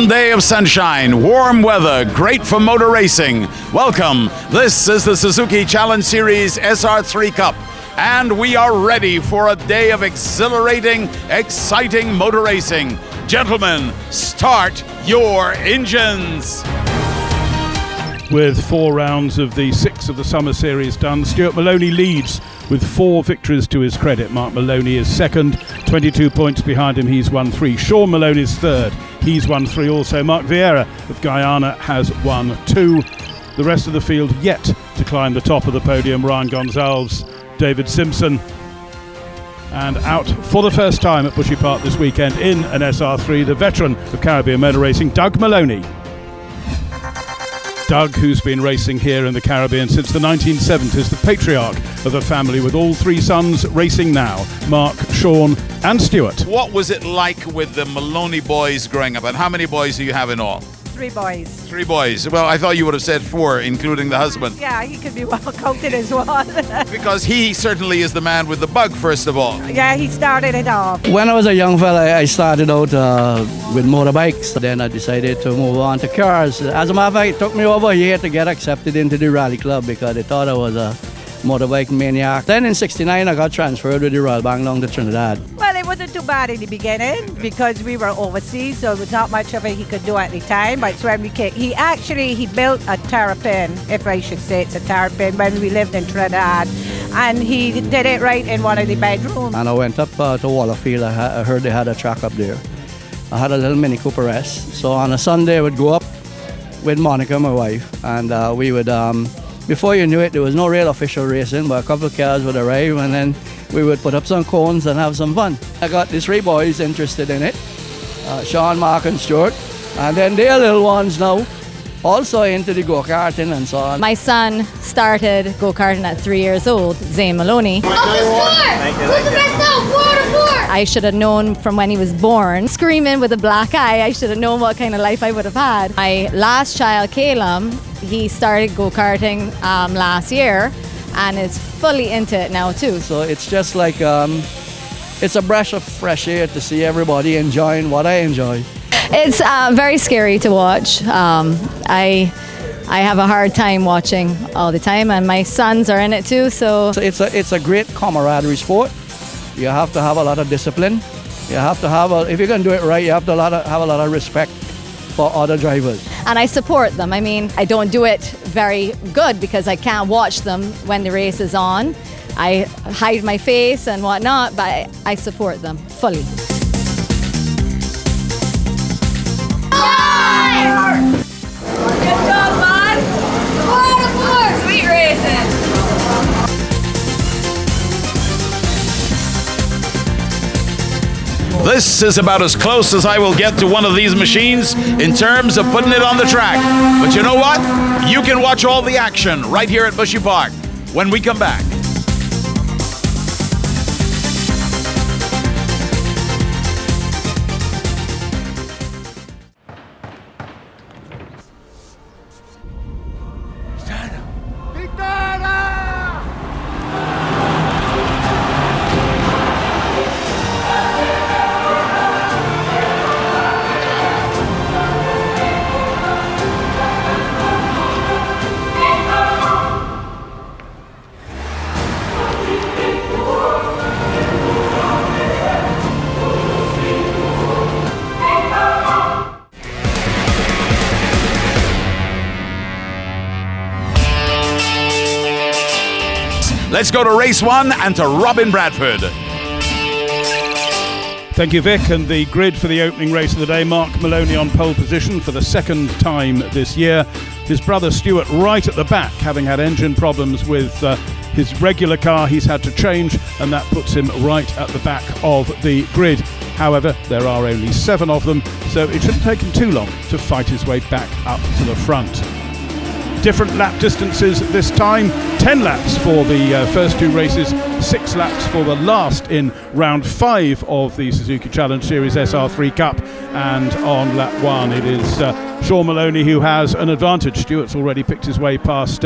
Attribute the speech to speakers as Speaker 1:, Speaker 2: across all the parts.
Speaker 1: One day of sunshine, warm weather, great for motor racing. Welcome. This is the Suzuki Challenge Series SR3 Cup, and we are ready for a day of exhilarating, exciting motor racing. Gentlemen, start your engines.
Speaker 2: With 4 rounds of the 6 of the summer series done, Stuart Maloney leads with 4 victories to his credit. Mark Maloney is second, 22 points behind him, he's won 3. Sean Maloney is third, he's won 3 also. Mark Vieira of Guyana has won 2. The rest of the field yet to climb the top of the podium. Ryan Gonzalez, David Simpson, and out for the first time at Bushy Park this weekend in an SR3, the veteran of Caribbean motor racing, Doug Maloney. Doug, who's been racing here in the Caribbean since the 1970s, the patriarch of a family with all 3 sons racing now, Mark, Sean and Stuart.
Speaker 1: What was it like with the Maloney boys growing up, and how many boys do you have in all?
Speaker 3: 3 boys.
Speaker 1: 3 boys. Well, I thought you would have said 4, including the husband.
Speaker 3: Yeah, he could be well counted as one.
Speaker 1: Because he certainly is the man with the bug, first of all.
Speaker 3: Yeah, he started it off.
Speaker 4: When I was a young fella, I started out with motorbikes. Then I decided to move on to cars. As a matter of fact, it took me over a year to get accepted into the rally club because they thought I was a motorbike maniac. Then in '69, I got transferred with the Royal Bank down to Trinidad.
Speaker 3: Well, it wasn't too bad in the beginning because we were overseas, so it was not much of it he could do at the time. But when we came, he built a terrapin, if I should say it's a terrapin, when we lived in Trinidad, and he did it right in one of the bedrooms.
Speaker 4: And I went up to Wallerfield. I heard they had a track up there. I had a little Mini Cooper S. So on a Sunday, I would go up with Monica, my wife, and we would. Before you knew it, there was no real official racing, but a couple of cars would arrive and then we would put up some cones and have some fun. I got these 3 boys interested in it, Sean, Mark and Stuart, and then their little ones now also into the go-karting and so on.
Speaker 5: My son started go-karting at 3 years old, Zane Maloney.
Speaker 6: Up the score! Who's the best now? 4 out of 4!
Speaker 5: I should have known from when he was born, screaming with a black eye, I should have known what kind of life I would have had. My last child, Caleb, he started go-karting last year and is fully into it now too.
Speaker 4: So it's just like, it's a breath of fresh air to see everybody enjoying what I enjoy.
Speaker 5: It's very scary to watch. I have a hard time watching all the time, and my sons are in it too. So
Speaker 4: it's a great camaraderie sport. You have to have a lot of discipline. You have to have if you're going to do it right, you have to have a lot of respect for other drivers.
Speaker 5: And I support them. I mean, I don't do it very good because I can't watch them when the race is on. I hide my face and whatnot, but I support them fully.
Speaker 6: Good job, man! 4 out of 4! Sweet racing!
Speaker 1: This is about as close as I will get to one of these machines in terms of putting it on the track. But you know what? You can watch all the action right here at Bushy Park when we come back. Let's go to race 1 and to Robin Bradford.
Speaker 2: Thank you, Vic. And the grid for the opening race of the day, Mark Maloney on pole position for the 2nd time this year. His brother Stuart right at the back, having had engine problems with his regular car. He's had to change, and that puts him right at the back of the grid. However, there are only 7 of them, so it shouldn't take him too long to fight his way back up to the front. Different lap distances this time, 10 laps for the first 2 races, 6 laps for the last in round 5 of the Suzuki Challenge Series SR3 Cup, and on lap 1 it is Sean Maloney who has an advantage. Stuart's already picked his way past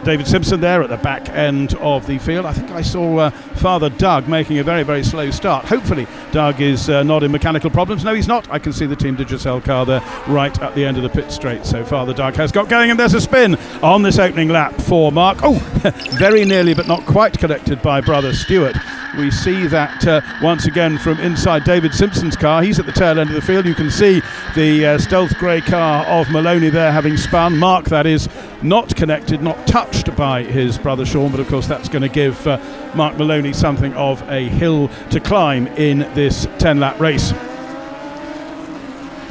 Speaker 2: David Simpson there at the back end of the field. I think I saw Father Doug making a very, very slow start. Hopefully Doug is not in mechanical problems. No, he's not. I can see the Team Digicel car there right at the end of the pit straight. So Father Doug has got going, and there's a spin on this opening lap for Mark. Oh, very nearly but not quite connected by brother Stuart. We see that once again from inside David Simpson's car. He's at the tail end of the field. You can see the stealth grey car of Maloney there having spun. Mark, that is, not connected, not touched by his brother Sean, but of course that's going to give Mark Maloney something of a hill to climb in this 10-lap race.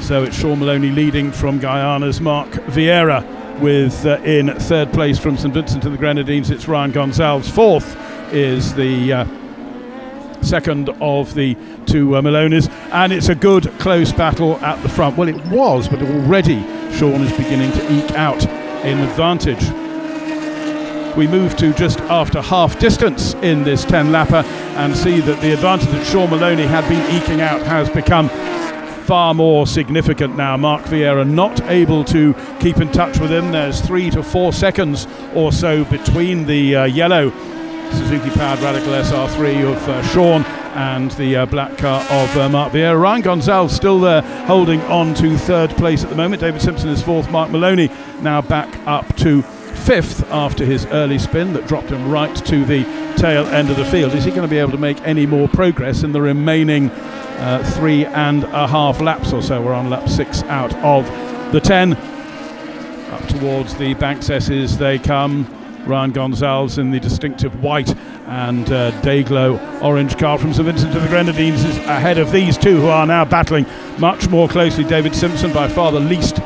Speaker 2: So it's Sean Maloney leading from Guyana's Mark Vieira, with in third place from St Vincent and the Grenadines it's Ryan Gonzalez. Fourth is the second of the two Maloneys, and it's a good close battle at the front. Well, it was, but already Sean is beginning to eke out in advantage. We move to just after half distance in this 10-lapper and see that the advantage that Sean Maloney had been eking out has become far more significant now. Mark Vieira not able to keep in touch with him. There's 3 to 4 seconds or so between the yellow Suzuki powered Radical SR3 of Sean and the black car of Mark Vieira. Ryan Gonzalez still there holding on to third place at the moment. David Simpson is fourth. Mark Maloney now back up to fifth after his early spin that dropped him right to the tail end of the field. Is he going to be able to make any more progress in the remaining 3.5 laps or so? We're on lap 6 out of the 10. Up towards the Banks S's they come. Ryan Gonzalez in the distinctive white and day-glow orange car from St Vincent and the Grenadines is ahead of these two, who are now battling much more closely. David Simpson, by far the least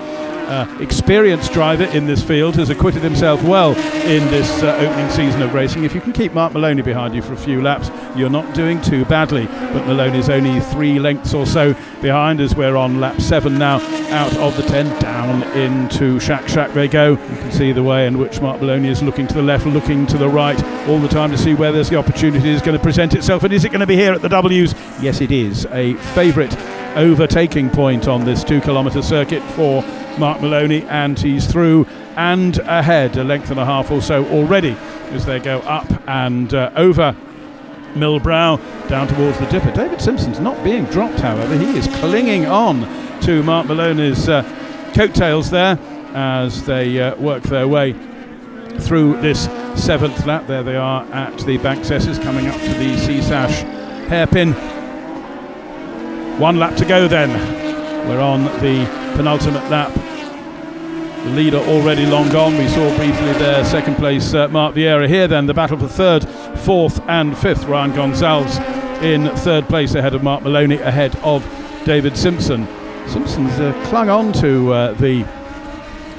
Speaker 2: experienced driver in this field, has acquitted himself well in this opening season of racing. If you can keep Mark Maloney behind you for a few laps, you're not doing too badly. But Maloney's only 3 lengths or so behind as we're on lap 7 now out of the 10. Down into Shack they go. You can see the way in which Mark Maloney is looking to the left, looking to the right all the time to see where there's the opportunity is going to present itself. And is it going to be here at the W's? Yes, it is. A favourite overtaking point on this 2-kilometre circuit for Mark Maloney, and he's through and ahead a length and a half or so already as they go up and over Millbrow down towards the dipper. David Simpson's not being dropped, however. He is clinging on to Mark Maloney's coattails there as they work their way through this 7th lap. There they are at the Banks S's, coming up to the CSASH hairpin. 1 lap to go then. We're on the penultimate lap. The leader already long gone. We saw briefly there second place Mark Vieira. Here then the battle for third, fourth and fifth. Ryan Gonzalez in third place ahead of Mark Maloney, ahead of David Simpson. Simpson's clung on to the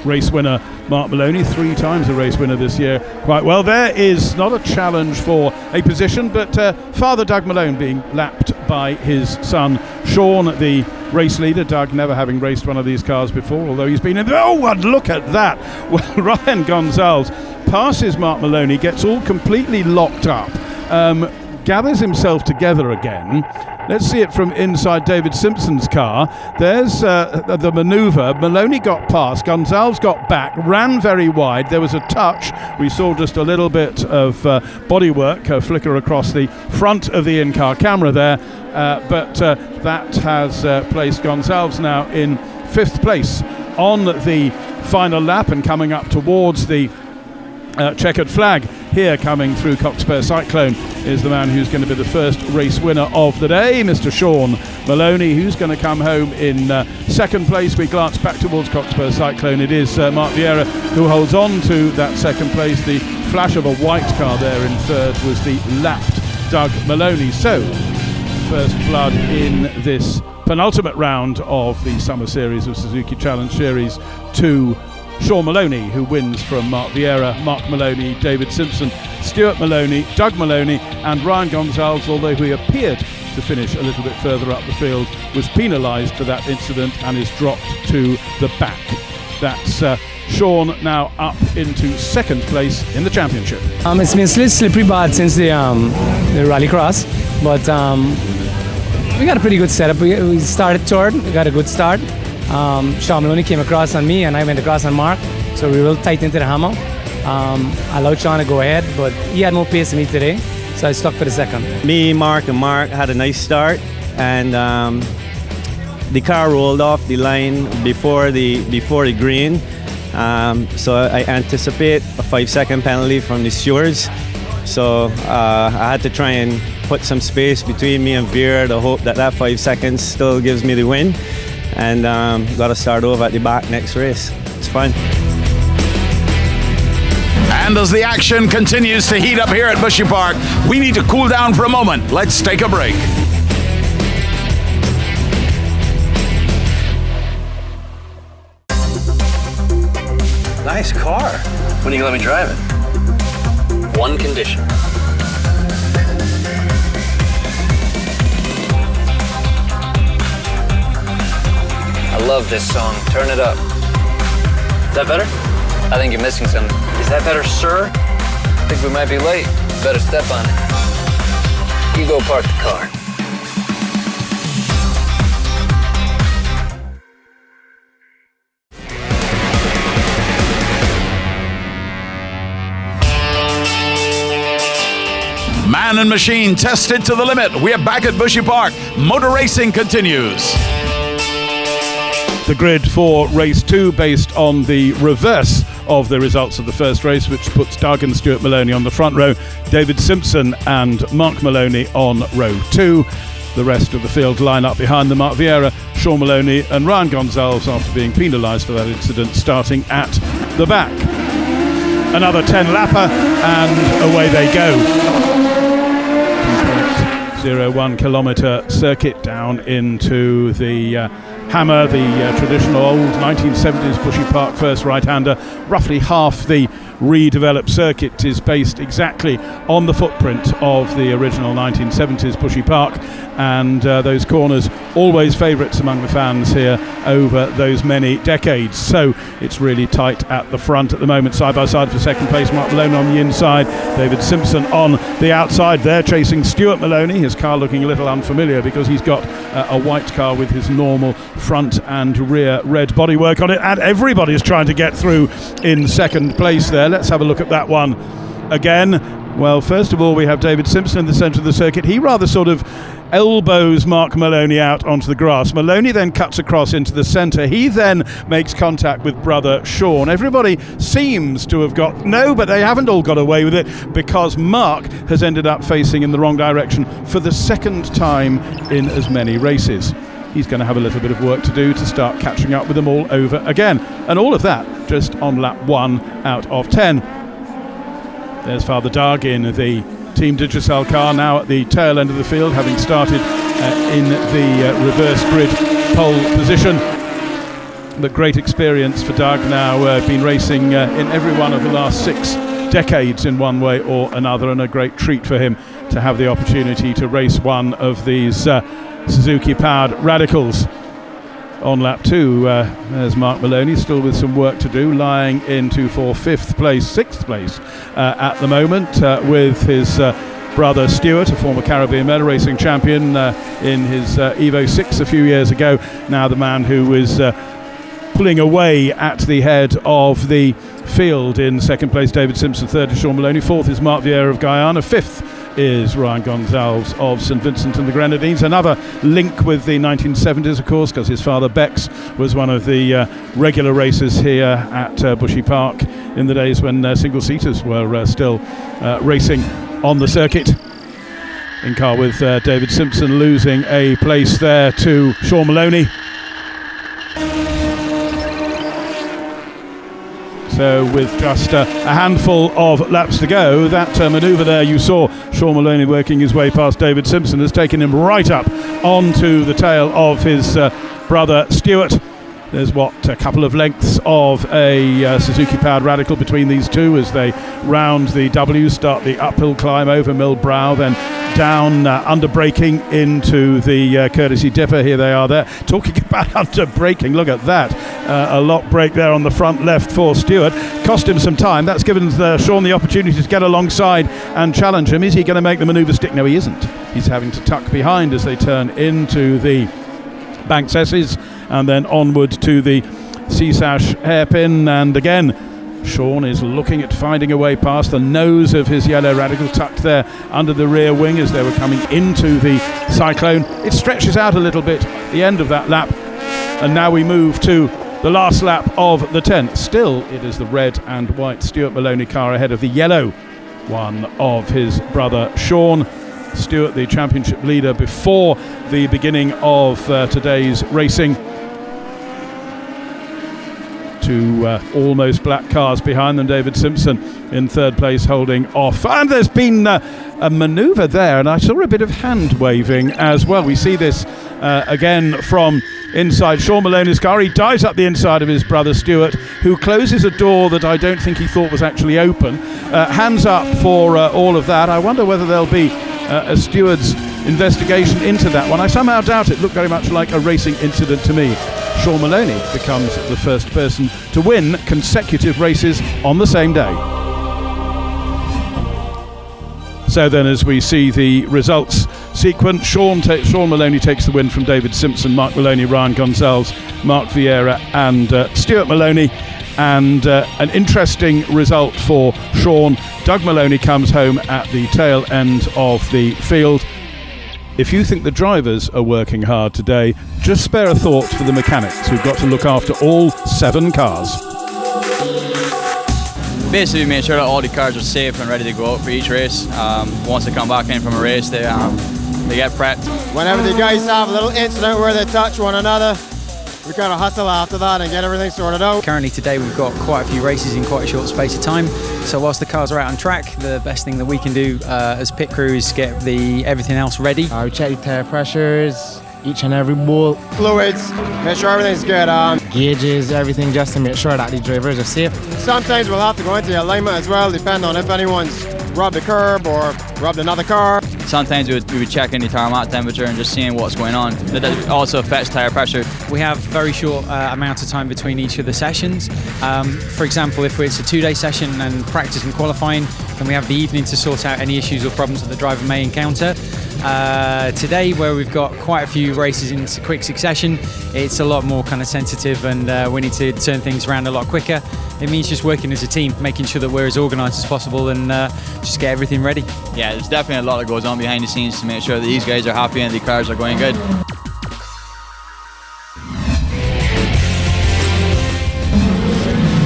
Speaker 2: race winner Mark Maloney, 3 times a race winner this year, quite well. There is not a challenge for a position, but Father Doug Malone being lapped by his son Sean, the race leader. Doug never having raced one of these cars before, although he's been in the... Oh, and look at that! Well, Ryan Gonzalez passes Mark Maloney, gets all completely locked up, gathers himself together again. Let's see it from inside David Simpson's car. There's the manoeuvre. Maloney got past, Gonzalez got back, ran very wide. There was a touch. We saw just a little bit of bodywork flicker across the front of the in-car camera there, but that has placed Gonzalez now in 5th place on the final lap, and coming up towards the checkered flag here coming through Cockspur Cyclone is the man who's going to be the first race winner of the day, Mr. Sean Maloney, who's going to come home in 2nd place. We glance back towards Cockspur Cyclone. It is Mark Vieira who holds on to that 2nd place. The flash of a white car there in 3rd was the lapped Doug Maloney. So, first blood in this penultimate round of the summer series of Suzuki Challenge Series 2. Sean Maloney, who wins from Mark Vieira, Mark Maloney, David Simpson, Stuart Maloney, Doug Maloney and Ryan Gonzalez, although he appeared to finish a little bit further up the field, was penalised for that incident and is dropped to the back. That's Sean now up into 2nd place in the championship.
Speaker 7: It's been slippery bad since the rallycross, but we got a pretty good setup. We started 3rd, we got a good start. Sean Maloney came across on me and I went across on Mark, so we were real tight into the hammer. I allowed Sean to go ahead, but he had more pace than me today, so I stuck for the second.
Speaker 8: Me, Mark, and Mark had a nice start, and the car rolled off the line before the green. So I anticipate a 5-second penalty from the stewards. So I had to try and put some space between me and Veer to hope that 5 seconds still gives me the win. And got to start over at the back next race. It's fun.
Speaker 1: And as the action continues to heat up here at Bushy Park, we need to cool down for a moment. Let's take a break.
Speaker 9: Nice car. When are you gonna let me drive it? One condition. I love this song. Turn it up. Is that better? I think you're missing something. Is that better, sir? I think we might be late. Better step on it. You go park the car.
Speaker 1: Man and machine tested to the limit. We are back at Bushy Park. Motor racing continues.
Speaker 2: The grid for race 2 based on the reverse of the results of the first race, which puts Doug and Stuart Maloney on the front row, David Simpson and Mark Maloney on row 2. The rest of the field line up behind them: Mark Vieira, Sean Maloney and Ryan Gonzalez, after being penalised for that incident, starting at the back. Another 10-lapper and away they go. 2.01 kilometre circuit down into the Hammer, the traditional old 1970s Bushy Park first right-hander. Roughly half the redeveloped circuit is based exactly on the footprint of the original 1970s Bushy Park, and those corners always favourites among the fans here over those many decades. So it's really tight at the front at the moment, side by side for second place. Mark Maloney on the inside, David Simpson on the outside there, chasing Stuart Maloney. His car looking a little unfamiliar because he's got a white car with his normal front and rear red bodywork on it, and everybody's trying to get through in second place there. Let's have a look at that one again. Well, first of all, we have David Simpson in the centre of the circuit. He rather sort of elbows Mark Maloney out onto the grass. Maloney then cuts across into the centre. He then makes contact with brother Sean. Everybody seems to have got, no, but they haven't all got away with it, because Mark has ended up facing in the wrong direction for the second time in as many races. He's going to have a little bit of work to do to start catching up with them all over again. And all of that just on lap 1 out of 10. There's Father Doug in the Team Digicel car, now at the tail end of the field, having started in the reverse grid pole position. But great experience for Doug now, been racing in every one of the last 6 decades in one way or another, and a great treat for him to have the opportunity to race one of these Suzuki powered radicals. On lap 2, there's Mark Maloney, still with some work to do, lying into for 6th place at the moment, with his brother Stuart, a former Caribbean medal racing champion in his Evo 6 a few years ago. Now the man who was pulling away at the head of the field in 2nd place, David Simpson. 3rd is Sean Maloney. 4th is Mark Vieira of Guyana. 5th is Ryan Gonzalez of St Vincent and the Grenadines. Another link with the 1970s, of course, because his father Bex was one of the regular racers here at Bushy Park in the days when single-seaters were still racing on the circuit. In car with David Simpson, losing a place there to Sean Maloney. So with just a handful of laps to go, that manoeuvre there you saw Sean Maloney working his way past David Simpson has taken him right up onto the tail of his brother Stuart. There's a couple of lengths of a Suzuki powered radical between these two as they round the W, start the uphill climb over Mill Brow, then down under braking into the courtesy dipper. Here they are there. Talking about under braking, look at that. A lock brake there on the front left for Stuart. Cost him some time. That's given Sean the opportunity to get alongside and challenge him. Is he going to make the manoeuvre stick? No, he isn't. He's having to tuck behind as they turn into the Banks S's and then onward to the Seasash hairpin. And again, Sean is looking at finding a way past the nose of his yellow Radical, tucked there under the rear wing as they were coming into the Cyclone. It stretches out a little bit at the end of that lap, and now we move to the last lap of the 10th. Still, it is the red and white Stuart Maloney car ahead of the yellow one of his brother Sean. Stuart, the championship leader before the beginning of today's racing. Two almost black cars behind them. David Simpson in third place holding off. And there's been a manoeuvre there, and I saw a bit of hand waving as well. We see this again from inside Sean Maloney's car. He dives up the inside of his brother Stuart, who closes a door that I don't think he thought was actually open. Hands up for all of that. I wonder whether there'll be a steward's investigation into that one. I somehow doubt it. Looked very much like a racing incident to me. Sean Maloney becomes the first person to win consecutive races on the same day. So then, as we see the results sequence, Sean Maloney takes the win from David Simpson, Mark Maloney, Ryan Gonzalez, Mark Vieira and Stuart Maloney. And an interesting result for Sean. Doug Maloney comes home at the tail end of the field. If you think the drivers are working hard today, just spare a thought for the mechanics who've got to look after all 7 cars.
Speaker 10: Basically, we made sure that all the cars are safe and ready to go out for each race. Once they come back in from a race, they get prepped.
Speaker 11: Whenever the guys have a little incident where they touch one another, we kind of hustle after that and get everything sorted out.
Speaker 12: Currently today we've got quite a few races in quite a short space of time, so whilst the cars are out on track, the best thing that we can do as pit crew is get everything else ready.
Speaker 13: We check the tire pressures, each and every bolt,
Speaker 11: fluids, make sure everything's good.
Speaker 13: Gauges, everything, just to make sure that the drivers are safe.
Speaker 11: Sometimes we'll have to go into the alignment as well, depending on if anyone's rubbed the curb or rubbed another car.
Speaker 10: Sometimes we would check in the tarmac temperature and just seeing what's going on. That also affects tyre pressure.
Speaker 12: We have very short amounts of time between each of the sessions. For example, if it's a 2-day session and practice and qualifying, then we have the evening to sort out any issues or problems that the driver may encounter. Today, where we've got quite a few races in quick succession, it's a lot more kind of sensitive, and we need to turn things around a lot quicker. It means just working as a team, making sure that we're as organised as possible and just get everything ready.
Speaker 10: Yeah, there's definitely a lot that goes on behind the scenes to make sure that these guys are happy and the cars are going good.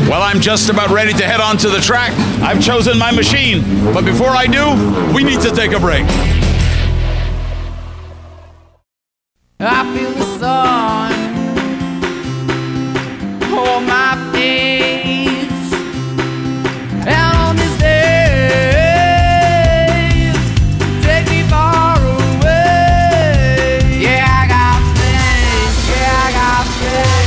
Speaker 1: Well, I'm just about ready to head onto the track. I've chosen my machine, but before I do, we need to take a break.
Speaker 14: I feel the sun on my face, and on this day, take me far away. Yeah, I got things. Yeah, I got things.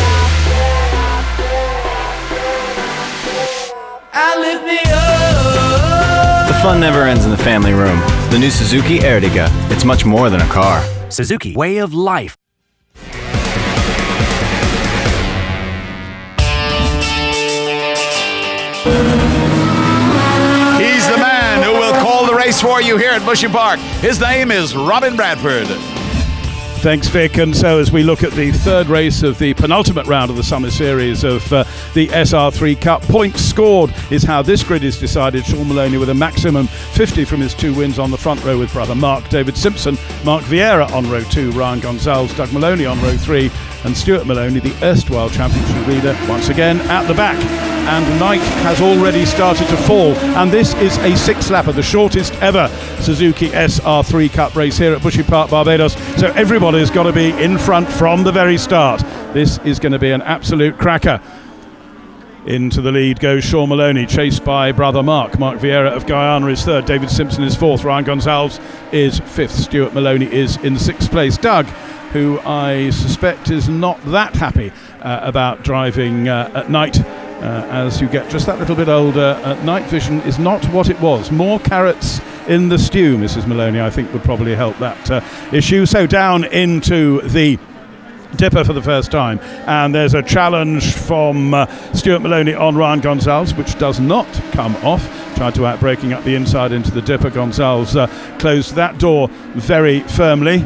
Speaker 14: And lift me up.
Speaker 15: The fun never ends in the family room. The new Suzuki Ertiga. It's much more than a car.
Speaker 16: Suzuki, way of life.
Speaker 1: He's the man who will call the race for you here at Bushy Park. His name is Robin Bradford.
Speaker 2: Thanks, Vic. And so as we look at the third race of the penultimate round of the summer series of the SR3 Cup, points scored is how this grid is decided. Sean Maloney with a maximum 50 from his 2 wins on the front row with brother Mark. David Simpson, Mark Vieira on row 2, Ryan Gonzalez, Doug Maloney on row 3, and Stuart Maloney, the erstwhile championship leader, once again at the back. And night has already started to fall, and this is a 6-lapper, the shortest ever Suzuki SR3 Cup race here at Bushy Park, Barbados. So everybody's got to be in front from the very start. This is going to be an absolute cracker. Into the lead goes Sean Maloney, chased by brother Mark. Mark Vieira of Guyana is third, David Simpson is fourth, Ryan Gonzalez is fifth, Stuart Maloney is in 6th place. Doug, who I suspect is not that happy about driving at night, as you get just that little bit older, night vision is not what it was. More carrots in the stew, Mrs. Maloney, I think would probably help that issue. So down into the dipper for the first time, and there's a challenge from Stuart Maloney on Ryan Gonzalez, which does not come off. Tried to outbraking up the inside into the dipper. Gonzalez closed that door very firmly.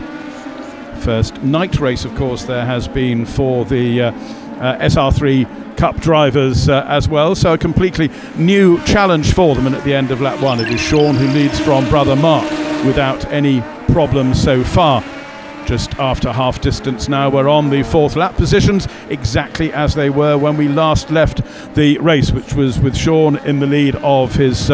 Speaker 2: First night race, of course, there has been for the SR3 Cup drivers as well. So a completely new challenge for them. And at the end of lap 1, it is Sean who leads from brother Mark without any problems so far. Just after half distance now, we're on the 4th lap positions, exactly as they were when we last left the race, which was with Sean in the lead of his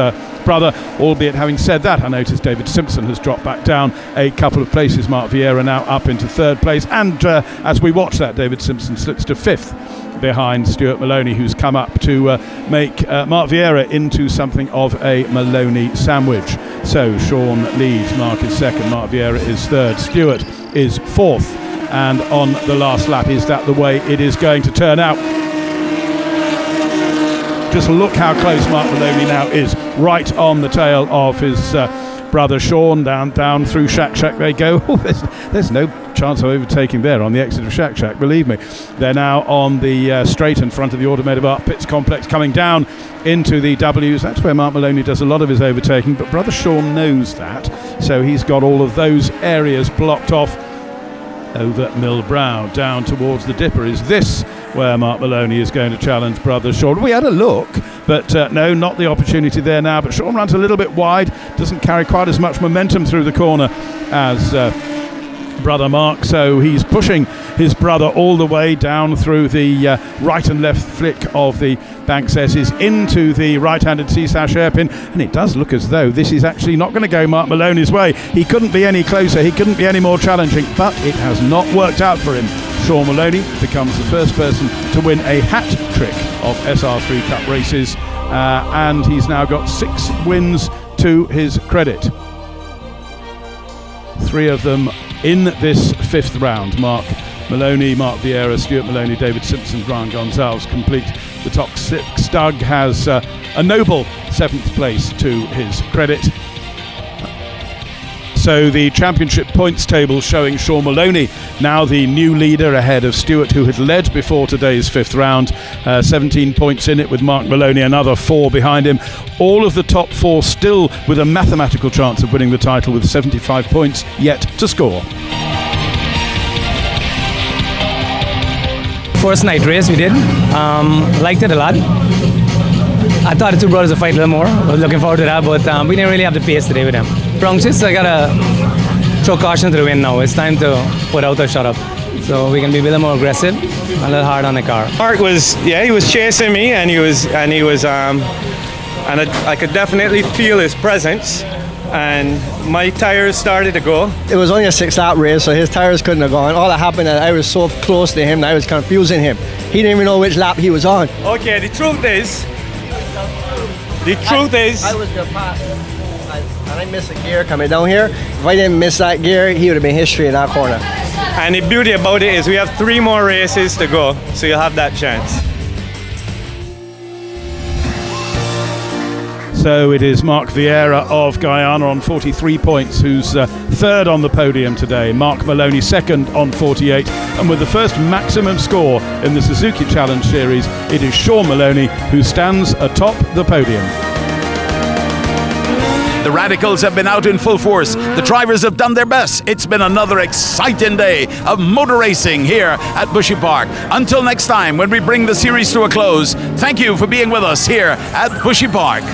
Speaker 2: brother. Albeit having said that, I noticed David Simpson has dropped back down a couple of places. Mark Vieira now up into 3rd place, and as we watch that, David Simpson slips to 5th behind Stuart Maloney, who's come up to make Mark Vieira into something of a Maloney sandwich. So Sean leads, Mark is 2nd, Mark Vieira is 3rd, Stuart is 4th, and on the last lap, is that the way it is going to turn out? Just look how close Mark Maloney now is, right on the tail of his brother Sean. Down through Shack Shack they go. Oh, there's no chance of overtaking there on the exit of Shack Shack, believe me. They're now on the straight in front of the Automotive Art Pits complex, coming down into the W's. That's where Mark Maloney does a lot of his overtaking, but brother Sean knows that, so he's got all of those areas blocked off. Over Millbrow, down towards the Dipper. Is this where Mark Maloney is going to challenge brother Sean? We had a look, but no, not the opportunity there now. But Sean runs a little bit wide, doesn't carry quite as much momentum through the corner as brother Mark, so he's pushing his brother all the way down through the right and left flick of the Banks S's into the right-handed C-Sash hairpin, and it does look as though this is actually not going to go Mark Maloney's way. He couldn't be any closer, he couldn't be any more challenging, but it has not worked out for him. Sean Maloney becomes the first person to win a hat trick of SR3 Cup races, and he's now got 6 wins to his credit. 3 of them in this 5th round. Mark Maloney, Mark Vieira, Stuart Maloney, David Simpson, Grant Gonzalez complete the top 6. Doug has a noble 7th place to his credit. So the championship points table showing Sean Maloney now the new leader ahead of Stuart, who had led before today's 5th round. 17 points in it, with Mark Maloney another 4 behind him. All of the top 4 still with a mathematical chance of winning the title, with 75 points yet to score.
Speaker 7: First night race we did, liked it a lot. I thought the 2 brothers would fight a little more. I was looking forward to that, but we didn't really have the pace today with them. Bronxis, I gotta throw caution to the wind now. It's time to put out or shut up. So we can be a little more aggressive, a little hard on the car.
Speaker 8: Mark was, he was chasing me, and I could definitely feel his presence. And my tires started to go.
Speaker 4: It was only a 6-lap race, so his tires couldn't have gone. All that happened, I was so close to him that I was confusing him. He didn't even know which lap he was on.
Speaker 8: Okay, the truth is,
Speaker 4: I was the pass, and I missed a gear coming down here. If I didn't miss that gear, he would have been history in that corner.
Speaker 8: And the beauty about it is we have 3 more races to go, so you'll have that chance.
Speaker 2: So it is Mark Vieira of Guyana on 43 points, who's 3rd on the podium today. Mark Maloney 2nd on 48. And with the first maximum score in the Suzuki Challenge Series, it is Sean Maloney who stands atop the podium.
Speaker 1: The Radicals have been out in full force. The drivers have done their best. It's been another exciting day of motor racing here at Bushy Park. Until next time, when we bring the series to a close, thank you for being with us here at Bushy Park.